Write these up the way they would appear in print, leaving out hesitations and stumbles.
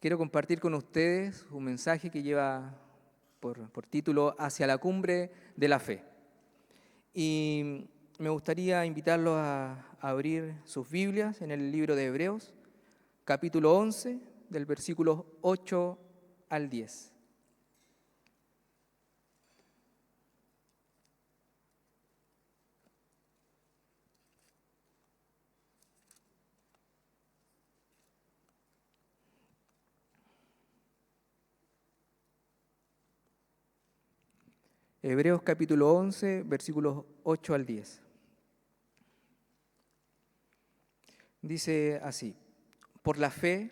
Quiero compartir con ustedes un mensaje que lleva por título Hacia la cumbre de la fe. Y me gustaría invitarlos a abrir sus Biblias en el libro de Hebreos, capítulo 11, del versículo 8 al 10. Hebreos capítulo 11, versículos 8 al 10. Dice así: por la fe,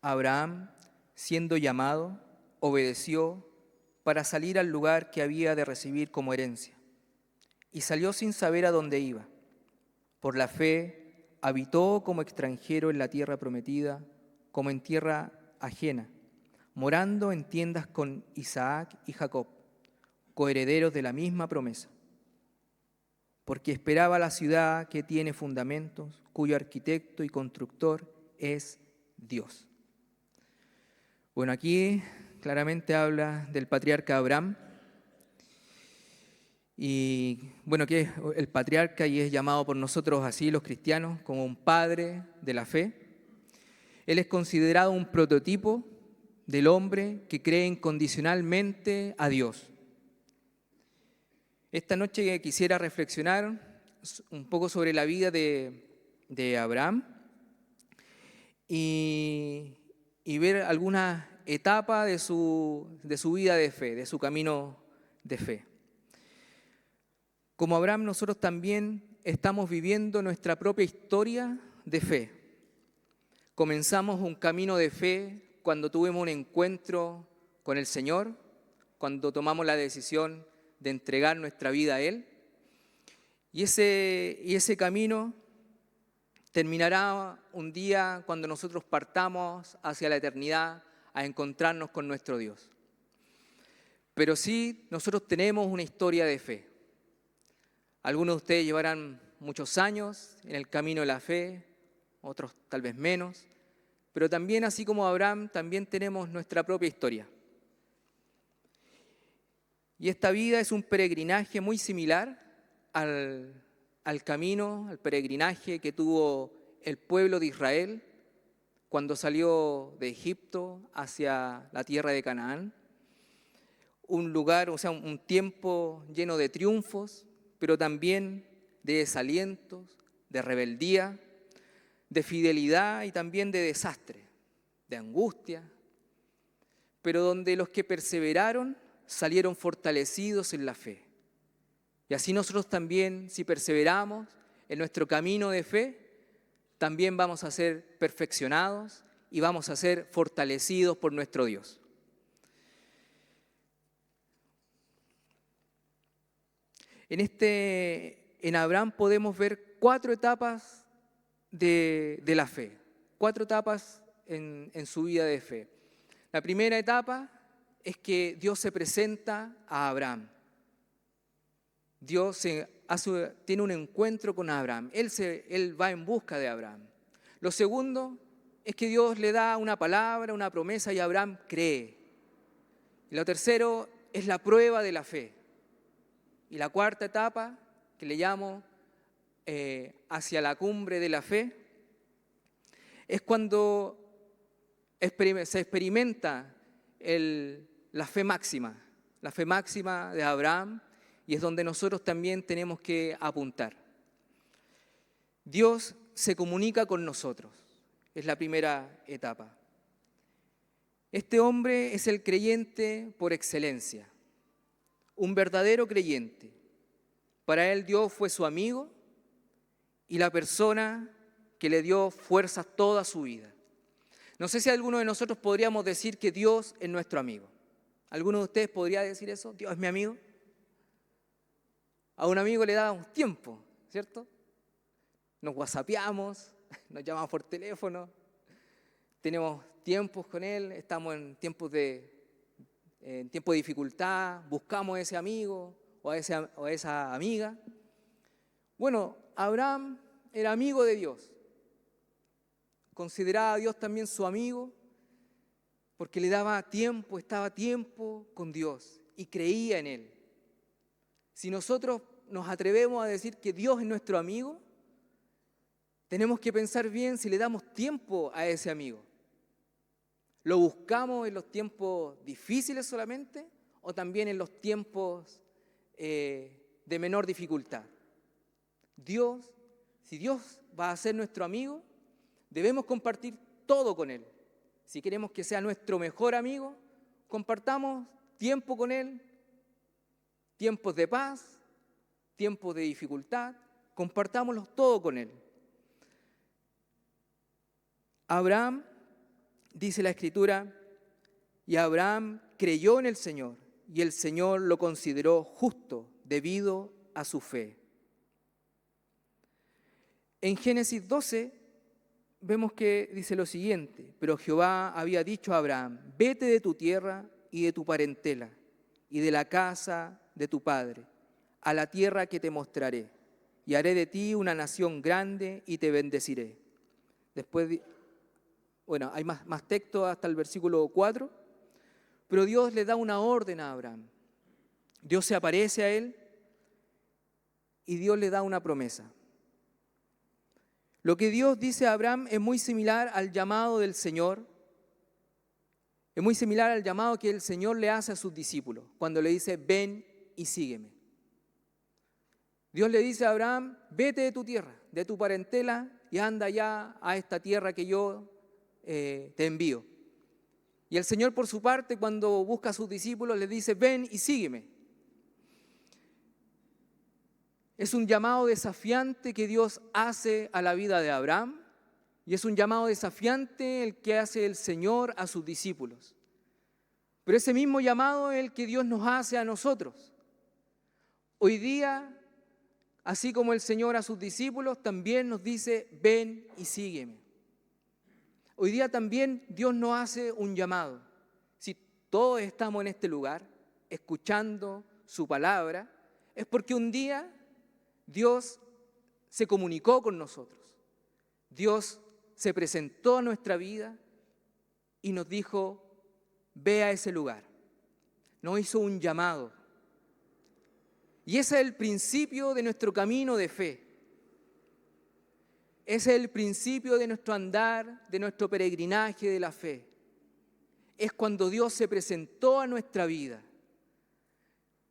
Abraham, siendo llamado, obedeció para salir al lugar que había de recibir como herencia, y salió sin saber a dónde iba. Por la fe, habitó como extranjero en la tierra prometida, como en tierra ajena, morando en tiendas con Isaac y Jacob, coherederos de la misma promesa, porque esperaba la ciudad que tiene fundamentos, cuyo arquitecto y constructor es Dios. Bueno, aquí claramente habla del patriarca Abraham, y bueno, que es el patriarca y es llamado por nosotros así, los cristianos, como un padre de la fe. Él es considerado un prototipo del hombre que cree incondicionalmente a Dios. Esta noche quisiera reflexionar un poco sobre la vida de Abraham y ver algunas etapas de su vida de fe, de su camino de fe. Como Abraham, nosotros también estamos viviendo nuestra propia historia de fe. Comenzamos un camino de fe cuando tuvimos un encuentro con el Señor, cuando tomamos la decisión de entregar nuestra vida a Él. Y ese camino terminará un día cuando nosotros partamos hacia la eternidad a encontrarnos con nuestro Dios. Pero sí, nosotros tenemos una historia de fe. Algunos de ustedes llevarán muchos años en el camino de la fe, otros tal vez menos, pero también, así como Abraham, también tenemos nuestra propia historia. Y esta vida es un peregrinaje muy similar al camino, al peregrinaje que tuvo el pueblo de Israel cuando salió de Egipto hacia la tierra de Canaán. Un lugar, un tiempo lleno de triunfos, pero también de desalientos, de rebeldía, de fidelidad y también de desastre, de angustia, pero donde los que perseveraron salieron fortalecidos en la fe. Y así nosotros también, si perseveramos en nuestro camino de fe, también vamos a ser perfeccionados y vamos a ser fortalecidos por nuestro Dios. En Abraham podemos ver 4 etapas de la fe, 4 etapas en su vida de fe. La primera etapa es que Dios se presenta a Abraham. Dios tiene un encuentro con Abraham. Él va en busca de Abraham. Lo segundo es que Dios le da una palabra, una promesa y Abraham cree. Y lo tercero es la prueba de la fe. Y la cuarta etapa, que le llamo hacia la cumbre de la fe, es cuando se experimenta la fe máxima de Abraham, y es donde nosotros también tenemos que apuntar. Dios se comunica con nosotros, es la primera etapa. Este hombre es el creyente por excelencia, un verdadero creyente. Para él Dios fue su amigo y la persona que le dio fuerzas toda su vida. No sé si alguno de nosotros podríamos decir que Dios es nuestro amigo. ¿Alguno de ustedes podría decir eso? ¿Dios es mi amigo? A un amigo le damos tiempo, ¿cierto? Nos whatsappeamos, nos llamamos por teléfono, tenemos tiempos con él, estamos en tiempo de dificultad, buscamos a ese amigo o a esa amiga. Bueno, Abraham era amigo de Dios, consideraba a Dios también su amigo, porque le daba tiempo, estaba tiempo con Dios y creía en Él. Si nosotros nos atrevemos a decir que Dios es nuestro amigo, tenemos que pensar bien si le damos tiempo a ese amigo. ¿Lo buscamos en los tiempos difíciles solamente o también en los tiempos de menor dificultad? Si Dios va a ser nuestro amigo, debemos compartir todo con Él. Si queremos que sea nuestro mejor amigo, compartamos tiempo con Él, tiempos de paz, tiempos de dificultad, compartámoslos todo con Él. Abraham, dice la Escritura, y Abraham creyó en el Señor, y el Señor lo consideró justo debido a su fe. En Génesis 12 vemos que dice lo siguiente: pero Jehová había dicho a Abraham, vete de tu tierra y de tu parentela y de la casa de tu padre, a la tierra que te mostraré, y haré de ti una nación grande y te bendeciré. Después, hay más texto hasta el versículo 4, pero Dios le da una orden a Abraham. Dios se aparece a él y Dios le da una promesa. Lo que Dios dice a Abraham es muy similar al llamado del Señor, es muy similar al llamado que el Señor le hace a sus discípulos, cuando le dice, ven y sígueme. Dios le dice a Abraham, vete de tu tierra, de tu parentela, y anda ya a esta tierra que yo te envío. Y el Señor, por su parte, cuando busca a sus discípulos, les dice, ven y sígueme. Es un llamado desafiante que Dios hace a la vida de Abraham, y es un llamado desafiante el que hace el Señor a sus discípulos. Pero ese mismo llamado es el que Dios nos hace a nosotros. Hoy día, así como el Señor a sus discípulos, también nos dice, ven y sígueme. Hoy día también Dios nos hace un llamado. Si todos estamos en este lugar, escuchando su palabra, es porque un día Dios se comunicó con nosotros. Dios se presentó a nuestra vida y nos dijo, ve a ese lugar. Nos hizo un llamado. Y ese es el principio de nuestro camino de fe. Ese es el principio de nuestro andar, de nuestro peregrinaje de la fe. Es cuando Dios se presentó a nuestra vida.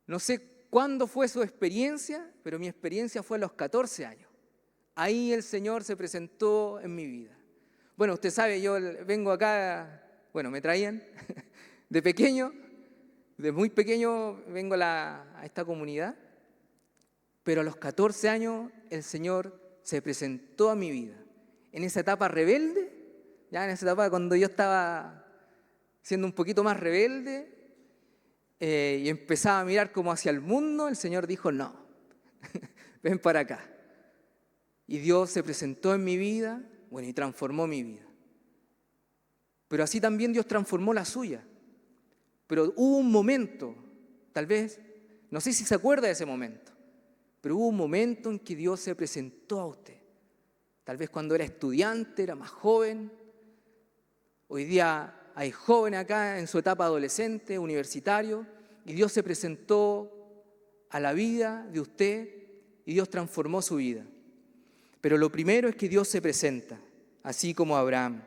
No sé cuándo fue su experiencia, pero mi experiencia fue a los 14 años. Ahí el Señor se presentó en mi vida. Bueno, usted sabe, yo vengo acá, me traían de pequeño, de muy pequeño vengo a esta comunidad, pero a los 14 años el Señor se presentó a mi vida. En esa etapa rebelde, ya en esa etapa cuando yo estaba siendo un poquito más rebelde y empezaba a mirar como hacia el mundo, el Señor dijo, no, ven para acá. Y Dios se presentó en mi vida, y transformó mi vida. Pero así también Dios transformó la suya. Pero hubo un momento, tal vez, no sé si se acuerda de ese momento, pero hubo un momento en que Dios se presentó a usted. Tal vez cuando era estudiante, era más joven. Hoy día hay jóvenes acá en su etapa adolescente, universitario, y Dios se presentó a la vida de usted y Dios transformó su vida. Pero lo primero es que Dios se presenta, así como Abraham.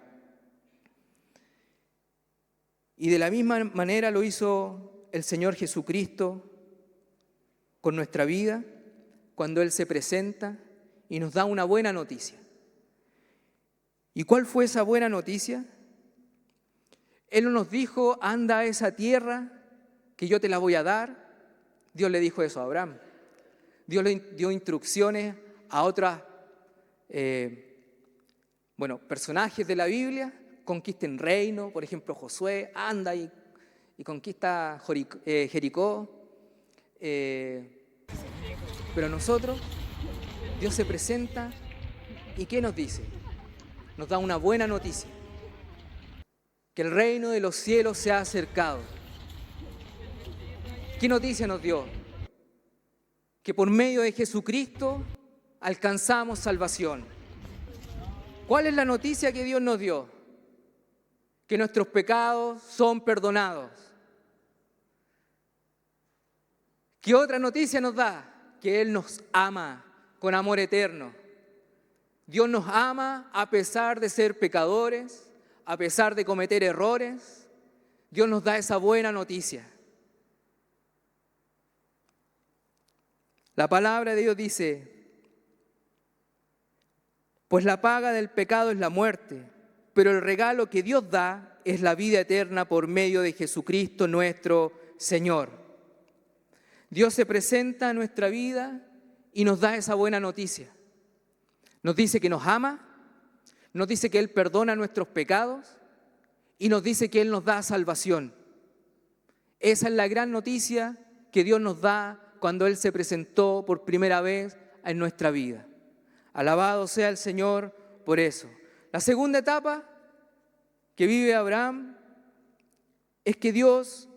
Y de la misma manera lo hizo el Señor Jesucristo con nuestra vida, cuando Él se presenta y nos da una buena noticia. ¿Y cuál fue esa buena noticia? Él no nos dijo, anda a esa tierra que yo te la voy a dar. Dios le dijo eso a Abraham. Dios le dio instrucciones a otras personajes de la Biblia, conquisten reino, por ejemplo Josué, anda y conquista Jericó. Pero nosotros, Dios se presenta y ¿qué nos dice? Nos da una buena noticia, que el reino de los cielos se ha acercado. ¿Qué noticia nos dio? Que por medio de Jesucristo alcanzamos salvación. ¿Cuál es la noticia que Dios nos dio? que nuestros pecados son perdonados. ¿Qué otra noticia nos da? Que Él nos ama con amor eterno. Dios nos ama a pesar de ser pecadores, a pesar de cometer errores. Dios nos da esa buena noticia. La palabra de Dios dice: pues la paga del pecado es la muerte, pero el regalo que Dios da es la vida eterna por medio de Jesucristo nuestro Señor. Dios se presenta en nuestra vida y nos da esa buena noticia. Nos dice que nos ama, nos dice que Él perdona nuestros pecados y nos dice que Él nos da salvación. Esa es la gran noticia que Dios nos da cuando Él se presentó por primera vez en nuestra vida. Alabado sea el Señor por eso. La segunda etapa que vive Abraham es que Dios,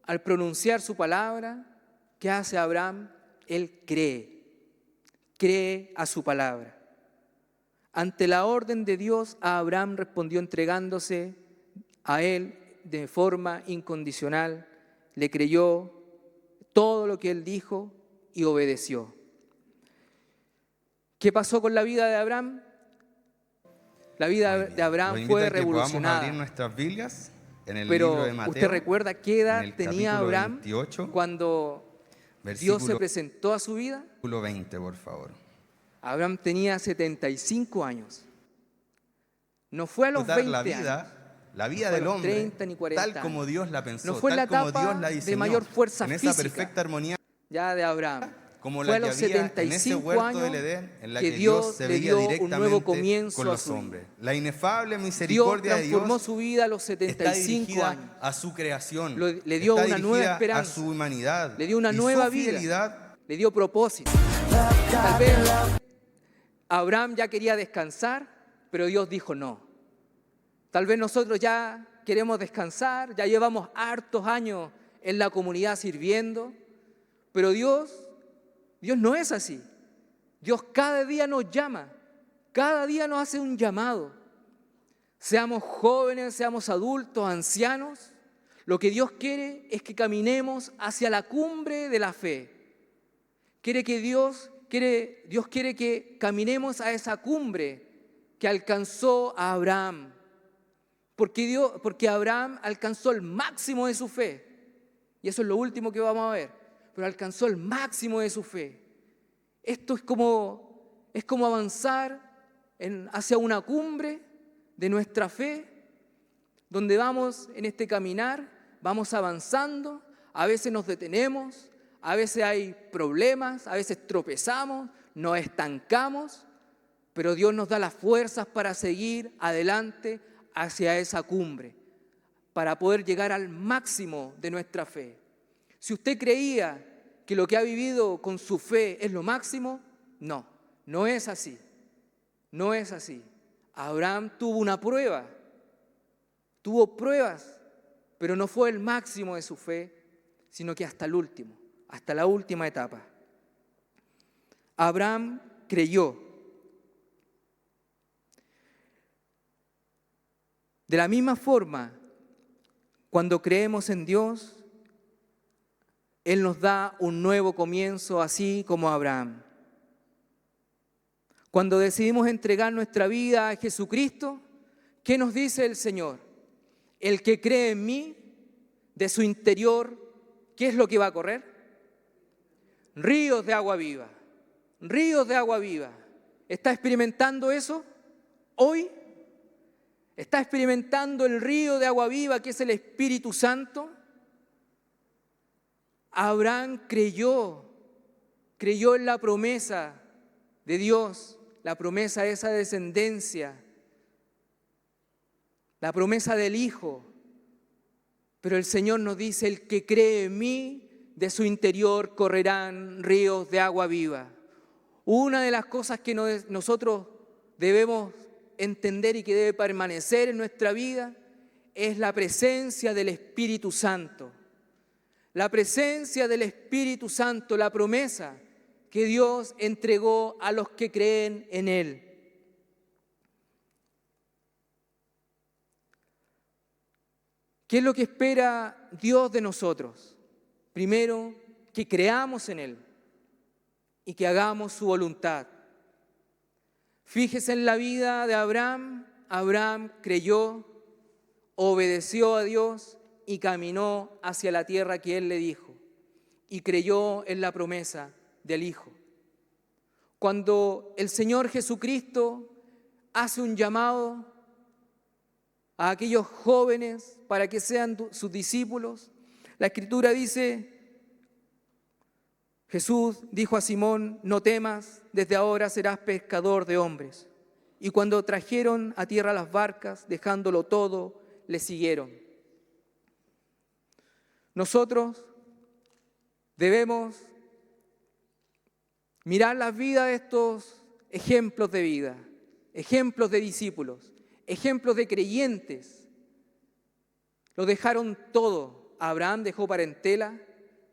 al pronunciar su palabra, ¿qué hace Abraham? Él cree a su palabra. Ante la orden de Dios, Abraham respondió entregándose a Él de forma incondicional, le creyó todo lo que Él dijo y obedeció. ¿Qué pasó con la vida de Abraham? La vida de Abraham fue revolucionada. Abrir nuestras Biblias en el Pero libro de Mateo, ¿usted recuerda qué edad tenía Abraham 28, cuando Dios se presentó a su vida? Versículo 20, por favor. Abraham tenía 75 años. No fue a los 20 años. La vida del hombre, 30 ni 40 tal como Dios la pensó, no fue tal la como etapa Dios la diseñó, de mayor fuerza en esa física perfecta armonía ya de Abraham. como Fue la a los que había en ese 75 huerto años del Edén, en la que que Dios le se veía dio un nuevo directamente comienzo con a los su vida. hombres. La inefable Dios misericordia de transformó Dios su vida a los está 75 dirigida años. a su creación, Le dio está una nueva dirigida esperanza, a su humanidad, le dio una y nueva su vida, fidelidad. le dio propósito. Tal vez Abraham ya quería descansar, pero Dios dijo no. Tal vez nosotros ya queremos descansar, ya llevamos hartos años en la comunidad sirviendo, pero Dios no es así. Dios cada día nos llama, cada día nos hace un llamado. Seamos jóvenes, seamos adultos, ancianos, lo que Dios quiere es que caminemos hacia la cumbre de la fe. Dios quiere que caminemos a esa cumbre que alcanzó a Abraham. Porque Abraham alcanzó el máximo de su fe. Y eso es lo último que vamos a ver. Pero alcanzó el máximo de su fe. Esto es como avanzar hacia una cumbre de nuestra fe, donde vamos en este caminar, vamos avanzando, a veces nos detenemos, a veces hay problemas, a veces tropezamos, nos estancamos, pero Dios nos da las fuerzas para seguir adelante hacia esa cumbre, para poder llegar al máximo de nuestra fe. Si usted creía que lo que ha vivido con su fe es lo máximo, no es así. No es así. Abraham tuvo una prueba, tuvo pruebas, pero no fue el máximo de su fe, sino que hasta el último, hasta la última etapa. Abraham creyó. De la misma forma, cuando creemos en Dios, Él nos da un nuevo comienzo, así como Abraham. Cuando decidimos entregar nuestra vida a Jesucristo, ¿qué nos dice el Señor? El que cree en mí, de su interior, ¿qué es lo que va a correr? Ríos de agua viva, ríos de agua viva. ¿Está experimentando eso hoy? ¿Está experimentando el río de agua viva que es el Espíritu Santo? Abraham creyó en la promesa de Dios, la promesa de esa descendencia, la promesa del Hijo. Pero el Señor nos dice, el que cree en mí, de su interior correrán ríos de agua viva. Una de las cosas que nosotros debemos entender y que debe permanecer en nuestra vida es la presencia del Espíritu Santo. La presencia del Espíritu Santo, la promesa que Dios entregó a los que creen en Él. ¿Qué es lo que espera Dios de nosotros? Primero, que creamos en Él y que hagamos su voluntad. Fíjese en la vida de Abraham. Abraham creyó, obedeció a Dios y caminó hacia la tierra que Él le dijo. Y creyó en la promesa del Hijo. Cuando el Señor Jesucristo hace un llamado a aquellos jóvenes para que sean sus discípulos, la Escritura dice: Jesús dijo a Simón: no temas, desde ahora serás pescador de hombres. Y cuando trajeron a tierra las barcas, dejándolo todo, le siguieron. Nosotros debemos mirar las vidas de estos ejemplos de vida, ejemplos de discípulos, ejemplos de creyentes. Lo dejaron todo. Abraham dejó parentela,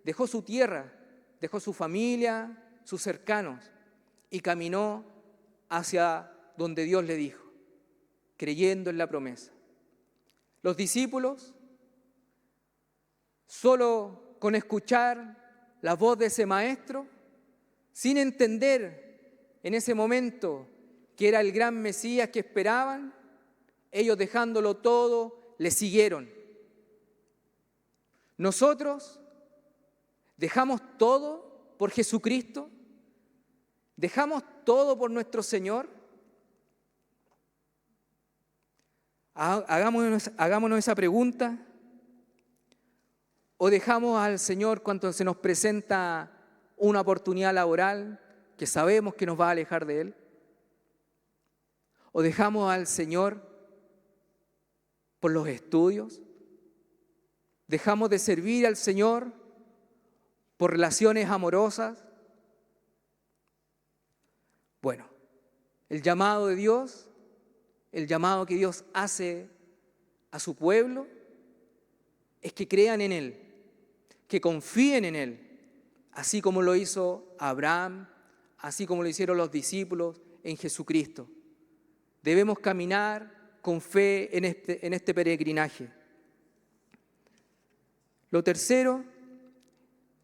dejó su tierra, dejó su familia, sus cercanos y caminó hacia donde Dios le dijo, creyendo en la promesa. Los discípulos, solo con escuchar la voz de ese maestro, sin entender en ese momento que era el gran Mesías que esperaban, ellos dejándolo todo, le siguieron. Nosotros dejamos todo por Jesucristo, dejamos todo por nuestro Señor. Hagámonos esa pregunta. ¿O dejamos al Señor cuando se nos presenta una oportunidad laboral que sabemos que nos va a alejar de Él? ¿O dejamos al Señor por los estudios? ¿Dejamos de servir al Señor por relaciones amorosas? Bueno, el llamado de Dios, el llamado que Dios hace a su pueblo, es que crean en Él, que confíen en Él, así como lo hizo Abraham, así como lo hicieron los discípulos en Jesucristo. Debemos caminar con fe en este peregrinaje. Lo tercero,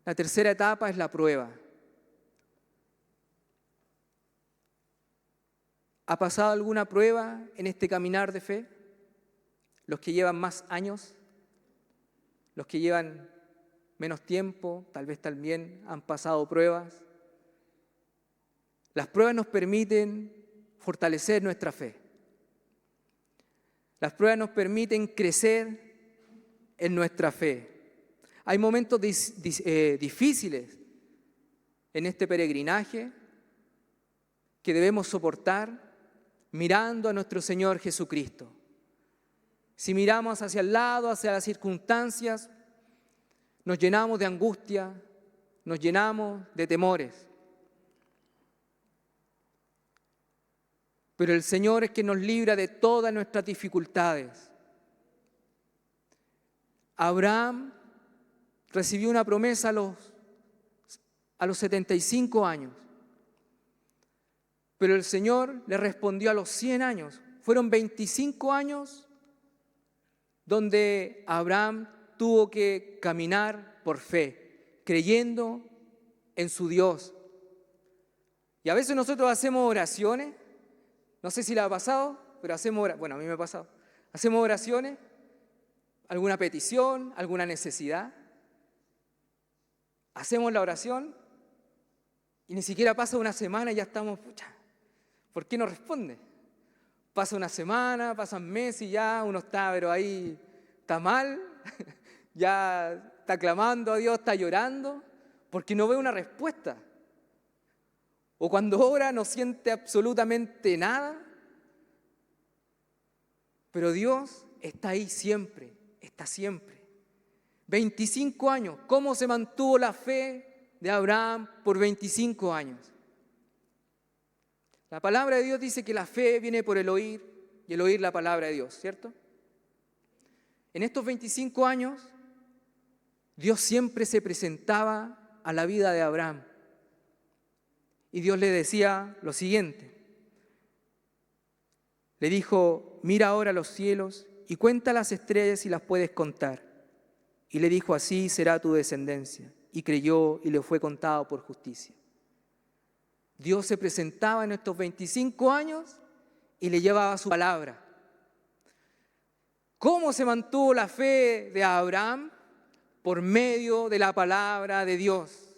la tercera etapa es la prueba. ¿Ha pasado alguna prueba en este caminar de fe? Los que llevan más años, los que llevan menos tiempo, tal vez también han pasado pruebas. Las pruebas nos permiten fortalecer nuestra fe. Las pruebas nos permiten crecer en nuestra fe. Hay momentos difíciles en este peregrinaje que debemos soportar mirando a nuestro Señor Jesucristo. Si miramos hacia el lado, hacia las circunstancias, nos llenamos de angustia, nos llenamos de temores. Pero el Señor es quien nos libra de todas nuestras dificultades. Abraham recibió una promesa a los 75 años. Pero el Señor le respondió a los 100 años. Fueron 25 años donde Abraham tuvo que caminar por fe, creyendo en su Dios. Y a veces nosotros hacemos oraciones, no sé si le ha pasado, pero bueno, a mí me ha pasado. Hacemos oraciones, alguna petición, alguna necesidad. Hacemos la oración y ni siquiera pasa una semana y ya estamos, pucha, ¿por qué no responde? Pasa una semana, pasan meses y ya uno está, pero ahí está mal, ya está clamando a Dios, está llorando, porque no ve una respuesta. O cuando ora no siente absolutamente nada, pero Dios está ahí siempre, está siempre. 25 años, ¿cómo se mantuvo la fe de Abraham por 25 años? La palabra de Dios dice que la fe viene por el oír y el oír la palabra de Dios, ¿cierto? En estos 25 años, Dios siempre se presentaba a la vida de Abraham. Y Dios le decía lo siguiente. Le dijo: mira ahora los cielos y cuenta las estrellas si las puedes contar. Y le dijo, así será tu descendencia. Y creyó y le fue contado por justicia. Dios se presentaba en estos 25 años y le llevaba su palabra. ¿Cómo se mantuvo la fe de Abraham? Por medio de la palabra de Dios.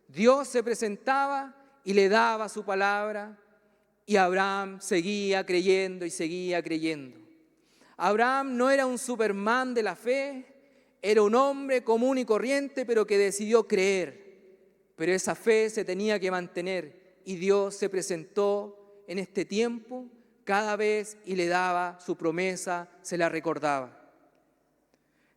Dios se presentaba y le daba su palabra y Abraham seguía creyendo y seguía creyendo. Abraham no era un Superman de la fe, era un hombre común y corriente, pero que decidió creer. Pero esa fe se tenía que mantener y Dios se presentó en este tiempo cada vez y le daba su promesa, se la recordaba.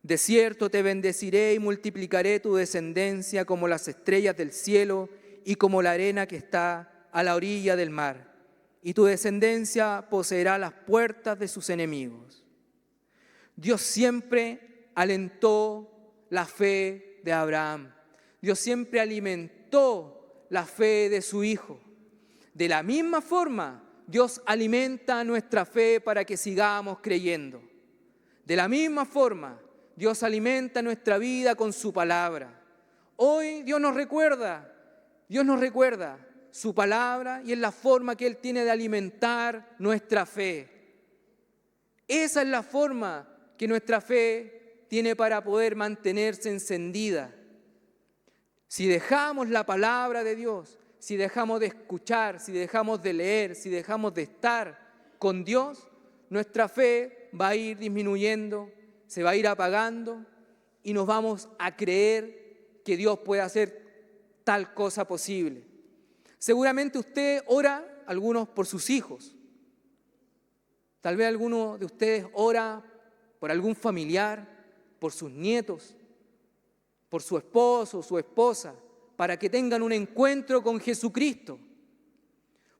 De cierto te bendeciré y multiplicaré tu descendencia como las estrellas del cielo y como la arena que está a la orilla del mar. Y tu descendencia poseerá las puertas de sus enemigos. Dios siempre alentó la fe de Abraham. Dios siempre alimentó la fe de su hijo. De la misma forma, Dios alimenta nuestra fe para que sigamos creyendo. De la misma forma, Dios alimenta nuestra vida con su palabra. Hoy Dios nos recuerda su palabra y es la forma que Él tiene de alimentar nuestra fe. Esa es la forma que nuestra fe tiene para poder mantenerse encendida. Si dejamos la palabra de Dios, si dejamos de escuchar, si dejamos de leer, si dejamos de estar con Dios, nuestra fe va a ir disminuyendo, se va a ir apagando y nos vamos a creer que Dios puede hacer tal cosa posible. Seguramente usted ora, algunos por sus hijos. Tal vez alguno de ustedes ora por algún familiar, por sus nietos, por su esposo o su esposa, para que tengan un encuentro con Jesucristo.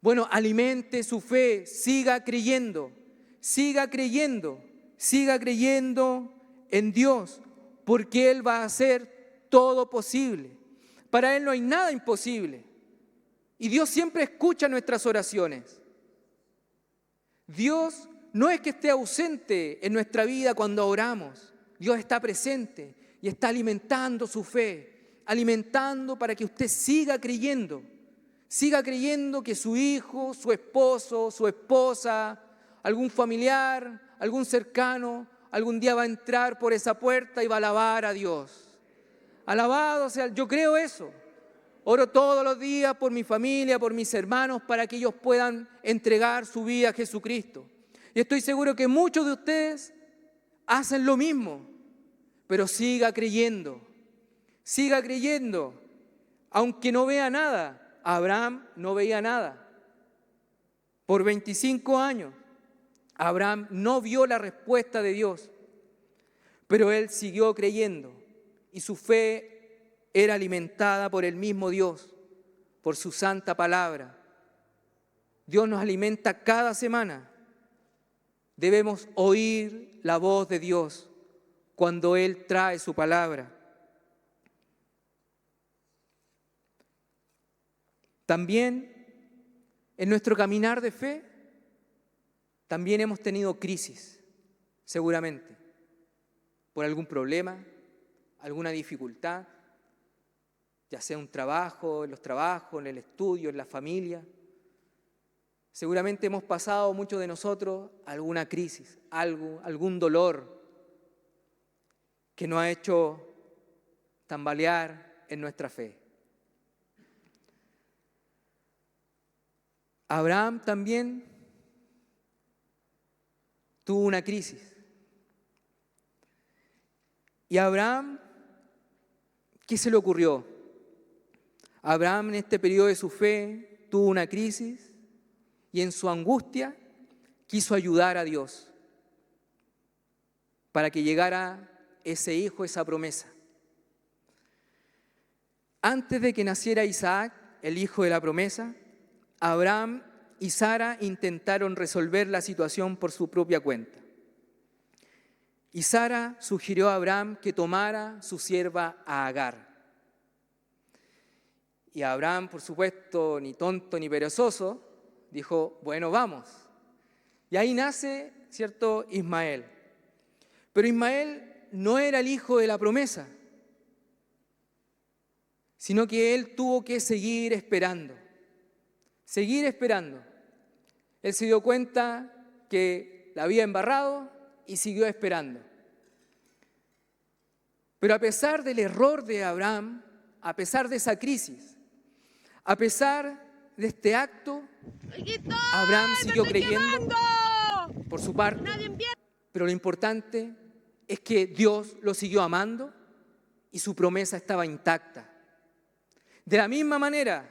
Bueno, alimente su fe, siga creyendo en Dios, porque Él va a hacer todo posible. Para Él no hay nada imposible. Y Dios siempre escucha nuestras oraciones. Dios no es que esté ausente en nuestra vida cuando oramos. Dios está presente y está alimentando su fe, alimentando para que usted siga creyendo que su hijo, su esposo, su esposa, algún familiar, algún cercano, algún día va a entrar por esa puerta y va a alabar a Dios. Alabado sea, yo creo eso. Oro todos los días por mi familia, por mis hermanos, para que ellos puedan entregar su vida a Jesucristo. Y estoy seguro que muchos de ustedes hacen lo mismo, pero siga creyendo, aunque no vea nada. Abraham no veía nada. Por 25 años, Abraham no vio la respuesta de Dios, pero él siguió creyendo y su fe era alimentada por el mismo Dios, por su santa palabra. Dios nos alimenta cada semana. Debemos oír la voz de Dios cuando Él trae su palabra. También en nuestro caminar de fe, también hemos tenido crisis, seguramente, por algún problema, alguna dificultad, ya sea un trabajo, en los trabajos, en el estudio, en la familia. Seguramente hemos pasado, muchos de nosotros, alguna crisis, algún dolor que nos ha hecho tambalear en nuestra fe. Abraham también tuvo una crisis. Y a Abraham, ¿qué se le ocurrió? Abraham en este periodo de su fe tuvo una crisis y en su angustia quiso ayudar a Dios para que llegara ese hijo, esa promesa. Antes de que naciera Isaac, el hijo de la promesa, Abraham y Sara intentaron resolver la situación por su propia cuenta. Y Sara sugirió a Abraham que tomara su sierva a Agar. Y Abraham, por supuesto, ni tonto ni perezoso, dijo, bueno, vamos. Y ahí nace, ¿cierto?, Ismael. Pero Ismael no era el hijo de la promesa, sino que él tuvo que seguir esperando. Seguir esperando. Él se dio cuenta que la había embarrado y siguió esperando. Pero a pesar del error de Abraham, a pesar de esa crisis, a pesar de este acto, Abraham siguió creyendo por su parte, pero lo importante es que Dios lo siguió amando y su promesa estaba intacta. De la misma manera,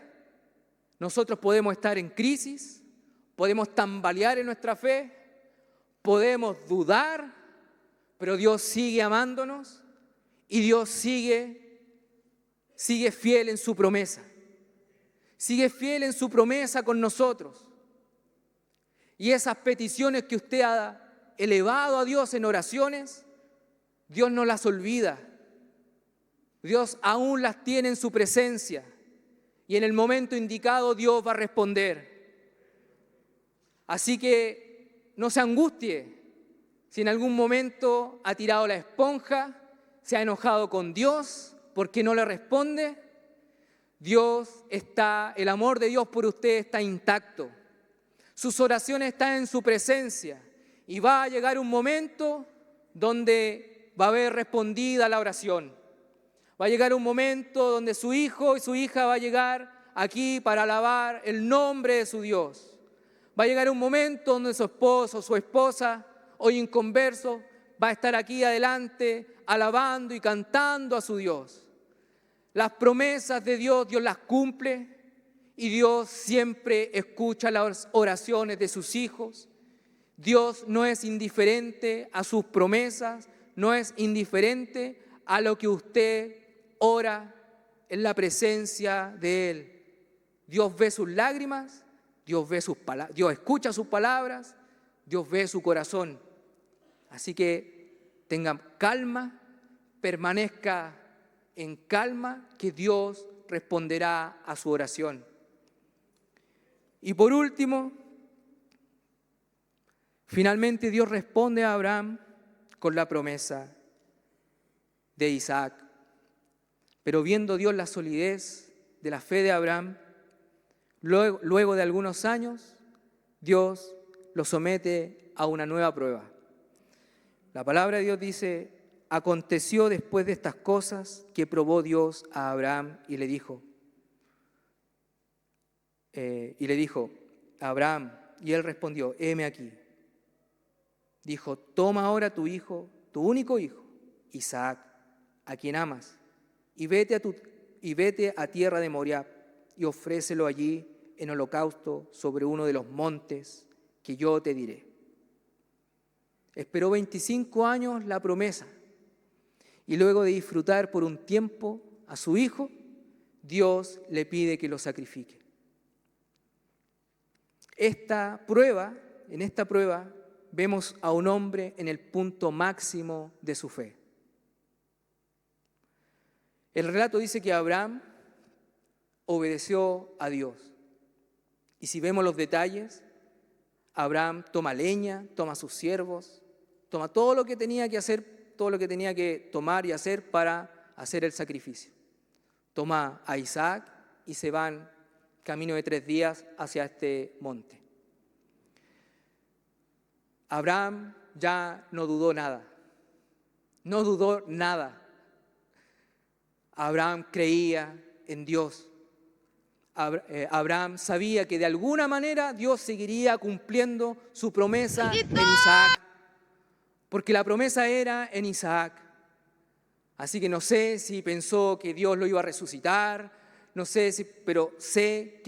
nosotros podemos estar en crisis, podemos tambalear en nuestra fe, podemos dudar, pero Dios sigue amándonos y Dios sigue fiel en su promesa. Sigue fiel en su promesa con nosotros. Y esas peticiones que usted ha elevado a Dios en oraciones, Dios no las olvida. Dios aún las tiene en su presencia. Y en el momento indicado Dios va a responder. Así que no se angustie si en algún momento ha tirado la esponja, se ha enojado con Dios porque no le responde. El amor de Dios por usted está intacto. Sus oraciones están en su presencia y va a llegar un momento donde va a haber respondida la oración. Va a llegar un momento donde su hijo y su hija va a llegar aquí para alabar el nombre de su Dios. Va a llegar un momento donde su esposo, su esposa, hoy inconverso, va a estar aquí adelante alabando y cantando a su Dios. Las promesas de Dios, Dios las cumple y Dios siempre escucha las oraciones de sus hijos. Dios no es indiferente a sus promesas, no es indiferente a lo que usted ora en la presencia de Él. Dios ve sus lágrimas, Dios escucha sus palabras, Dios ve su corazón. Así que tenga calma, permanezca en calma, que Dios responderá a su oración. Y por último, finalmente Dios responde a Abraham con la promesa de Isaac. Pero viendo Dios la solidez de la fe de Abraham, luego de algunos años, Dios lo somete a una nueva prueba. La palabra de Dios dice: aconteció después de estas cosas que probó Dios a Abraham y le dijo, Abraham, y él respondió: heme aquí. Dijo: toma ahora tu hijo, tu único hijo, Isaac, a quien amas, y vete a tierra de Moriah y ofrécelo allí en holocausto sobre uno de los montes que yo te diré. Esperó 25 años la promesa y luego de disfrutar por un tiempo a su hijo, Dios le pide que lo sacrifique. En esta prueba vemos a un hombre en el punto máximo de su fe. El relato dice que Abraham obedeció a Dios. Y si vemos los detalles, Abraham toma leña, toma sus siervos, toma todo lo que tenía que hacer, todo lo que tenía que tomar y hacer para hacer el sacrificio. Toma a Isaac y se van camino de 3 días hacia este monte. Abraham ya no dudó nada. No dudó nada. Abraham creía en Dios. Abraham sabía que de alguna manera Dios seguiría cumpliendo su promesa en Isaac, porque la promesa era en Isaac. Así que no sé si pensó que Dios lo iba a resucitar, pero sé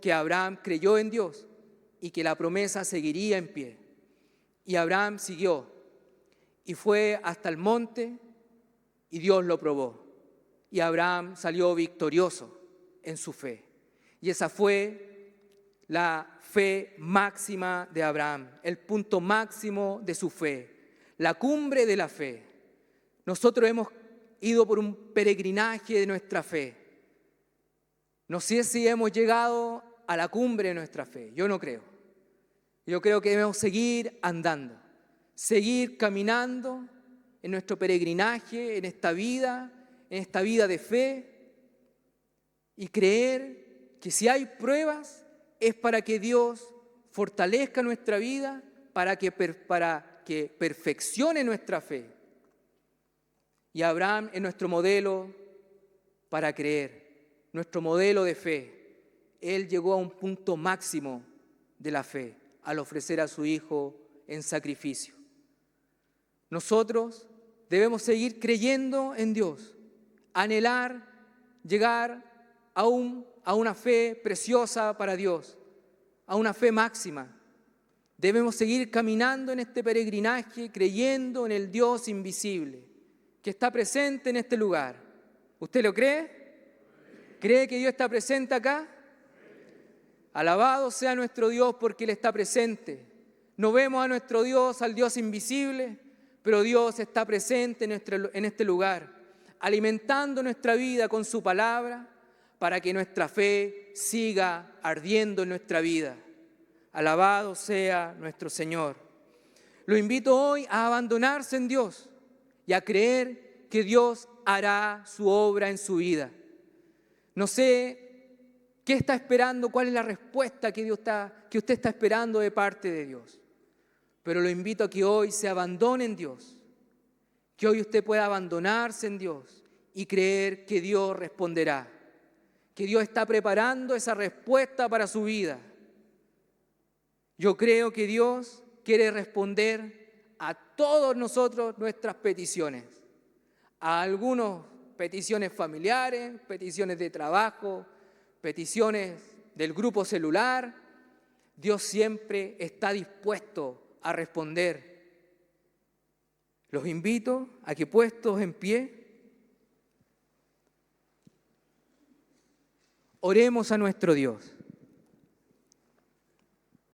que Abraham creyó en Dios y que la promesa seguiría en pie. Y Abraham siguió y fue hasta el monte y Dios lo probó. Y Abraham salió victorioso en su fe. Y esa fue la fe máxima de Abraham, el punto máximo de su fe, la cumbre de la fe. Nosotros hemos ido por un peregrinaje de nuestra fe. No sé si hemos llegado a la cumbre de nuestra fe, yo no creo. Yo creo que debemos seguir andando, seguir caminando en nuestro peregrinaje, en esta vida de fe, y creer que si hay pruebas es para que Dios fortalezca nuestra vida, para que perfeccione nuestra fe. Y Abraham es nuestro modelo para creer, nuestro modelo de fe. Él llegó a un punto máximo de la fe al ofrecer a su hijo en sacrificio. Nosotros debemos seguir creyendo en Dios, anhelar llegar a una fe preciosa para Dios, a una fe máxima. Debemos seguir caminando en este peregrinaje, creyendo en el Dios invisible, que está presente en este lugar. ¿Usted lo cree? ¿Cree que Dios está presente acá? Alabado sea nuestro Dios porque Él está presente. No vemos a nuestro Dios, al Dios invisible, pero Dios está presente en este lugar, alimentando nuestra vida con su palabra para que nuestra fe siga ardiendo en nuestra vida. Alabado sea nuestro Señor. Lo invito hoy a abandonarse en Dios y a creer que Dios hará su obra en su vida. No sé qué está esperando, cuál es la respuesta que usted está esperando de parte de Dios. Pero lo invito a que hoy se abandone en Dios, que hoy usted pueda abandonarse en Dios y creer que Dios responderá, que Dios está preparando esa respuesta para su vida. Yo creo que Dios quiere responder a todos nosotros nuestras peticiones, a algunos peticiones familiares, peticiones de trabajo, peticiones del grupo celular. Dios siempre está dispuesto a responder. Los invito a que, puestos en pie, oremos a nuestro Dios.